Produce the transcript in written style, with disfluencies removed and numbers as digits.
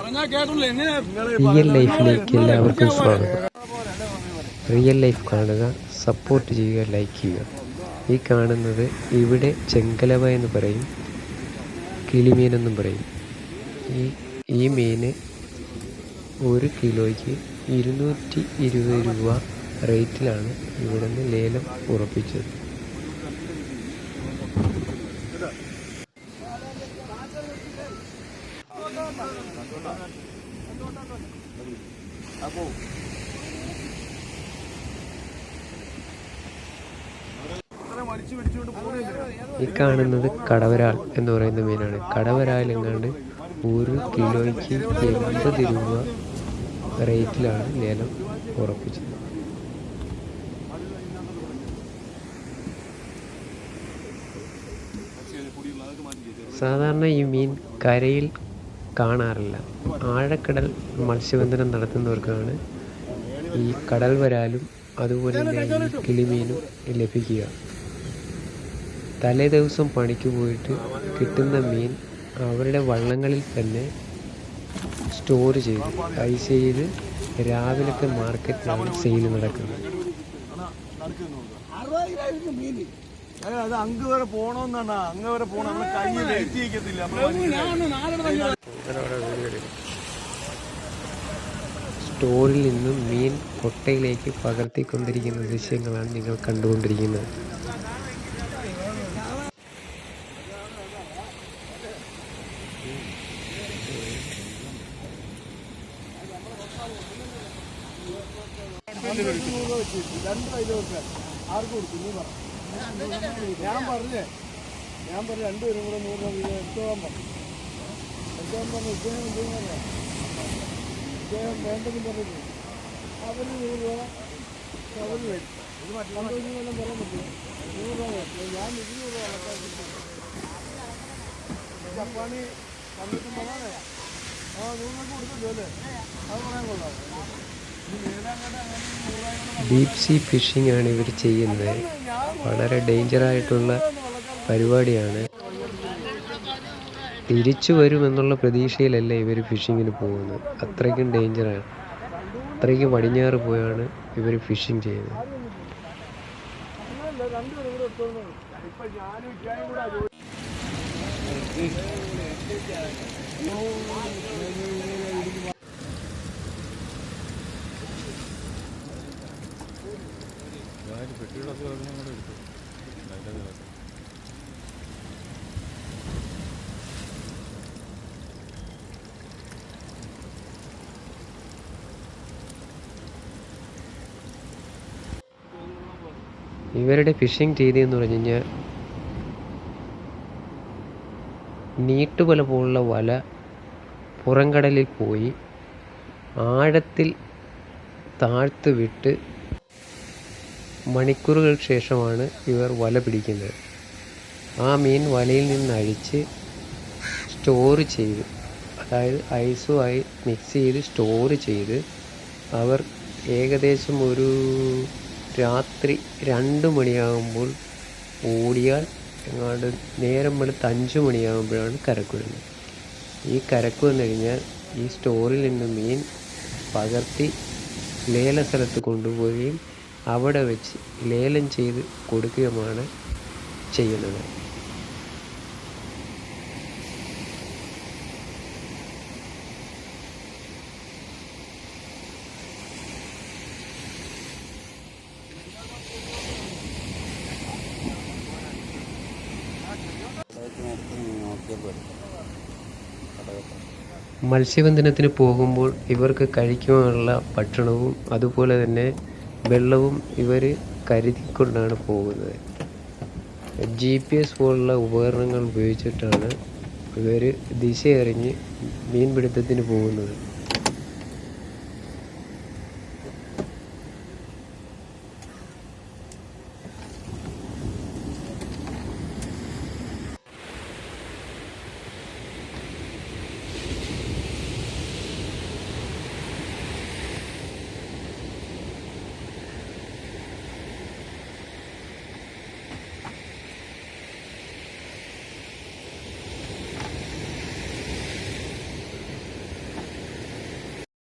Real ലൈഫിലേക്ക് എല്ലാവർക്കും സ്വാഗതം. റിയൽ ലൈഫ് കാണുക, സപ്പോർട്ട് ചെയ്യുക, ലൈക്ക് ചെയ്യുക. ഈ കാണുന്നത് ഇവിടെ ചെങ്കലവ എന്ന് പറയും, കിളിമീനെന്നും പറയും. ഈ മീൻ 1 കിലോയ്ക്ക് 220 രൂപ റേറ്റിലാണ് ഇവിടെ നിന്ന് ലേലം ഉറപ്പിച്ചത്. ഈ കാണുന്നത് കടവരാൽ എന്ന് പറയുന്ന മീനാണ്. കടവരാൽ എങ്ങാണ്ട് 1 കിലോയ്ക്ക് 80 രൂപ റേറ്റിലാണ് ലേലം ഉറപ്പിച്ചത്. സാധാരണ ഈ മീൻ കരയിൽ കാണാറില്ല. ആഴക്കടൽ മത്സ്യബന്ധനം നടത്തുന്നവർക്കാണ് ഈ കടൽ വരാലും അതുപോലെ തന്നെ കിളിമീനും ലഭിക്കുക. തലേ ദിവസം പണിക്ക് പോയിട്ട് കിട്ടുന്ന മീൻ അവരുടെ വള്ളങ്ങളിൽ തന്നെ സ്റ്റോർ ചെയ്ത് ഐസ് ചെയ്ത് രാവിലത്തെ മാർക്കറ്റിലാണ് സെയിൽ നടക്കുന്നത്. സ്റ്റോറിൽ നിന്നും മീൻ കൊട്ടയിലേക്ക് പകർത്തിക്കൊണ്ടിരിക്കുന്ന ദൃശ്യങ്ങളാണ് നിങ്ങൾ കണ്ടുകൊണ്ടിരിക്കുന്നത്. ഞാൻ പറഞ്ഞു 2 പേരും കൂടെ 100 രൂപ എടുത്തോളാൻ പറഞ്ഞു. ഇദ്ദേഹം വേണ്ടെന്ന് പറഞ്ഞു. അവർ 100 രൂപ അവർ വരും. വല്ലതും പറയാൻ പറ്റില്ല. 100 രൂപ ഞാൻ 200 രൂപ കണക്കാക്കി. ജപ്പാണി വന്നിട്ട് പറയാനേ 100 രൂപ കൊടുത്തില്ലോ അല്ലേ? അത് പറയാൻ കൊള്ളാം. ഡീപ് സീ ഫിഷിംഗ് ആണ് ഇവർ ചെയ്യുന്നത്. വളരെ ഡേഞ്ചറായിട്ടുള്ള പരിപാടിയാണ്. തിരിച്ചു വരുമെന്നുള്ള പ്രതീക്ഷയിലല്ല ഇവർ ഫിഷിങ്ങിന് പോകുന്നത്. അത്രയ്ക്കും ഡേഞ്ചറാണ്. അത്രയ്ക്കും പടിഞ്ഞാറ് പോയാണ് ഇവർ ഫിഷിങ് ചെയ്യുന്നത്. ഇവരുടെ ഫിഷിംഗ് രീതിയെന്ന് പറഞ്ഞു കഴിഞ്ഞാൽ നീട്ടുവല പോലുള്ള വല പുറംകടലിൽ പോയി ആഴത്തിൽ താഴ്ത്ത് വിട്ട് മണിക്കൂറുകൾക്ക് ശേഷമാണ് ഇവർ വല പിടിക്കുന്നത്. ആ മീൻ വലയിൽ നിന്ന് അഴിച്ച് സ്റ്റോർ ചെയ്ത്, അതായത് ഐസുമായി മിക്സ് ചെയ്ത് സ്റ്റോർ ചെയ്ത് അവർ ഏകദേശം ഒരു രാത്രി 2 മണിയാകുമ്പോൾ ഓടിയാൽ എങ്ങാണ്ട് നേരം വെളുത്ത് 5 മണിയാകുമ്പോഴാണ് കരക്ക് വരുന്നത്. ഈ കരക്ക് വന്നു കഴിഞ്ഞാൽ ഈ സ്റ്റോറിൽ നിന്ന് മീൻ പകർത്തി ലേല സ്ഥലത്ത് കൊണ്ടുപോവുകയും അവിടെ വെച്ച് ലേലം ചെയ്ത് കൊടുക്കുകയുമാണ് ചെയ്യുന്നത്. മത്സ്യബന്ധനത്തിന് പോകുമ്പോൾ ഇവർക്ക് കഴിക്കുവാനുള്ള ഭക്ഷണവും അതുപോലെ തന്നെ വെള്ളവും ഇവർ കരുതിക്കൊണ്ടാണ് പോകുന്നത്. GPS പോലുള്ള ഉപകരണങ്ങൾ ഉപയോഗിച്ചിട്ടാണ് ഇവർ ദിശയറിഞ്ഞ് മീൻപിടുത്തത്തിന് പോകുന്നത്.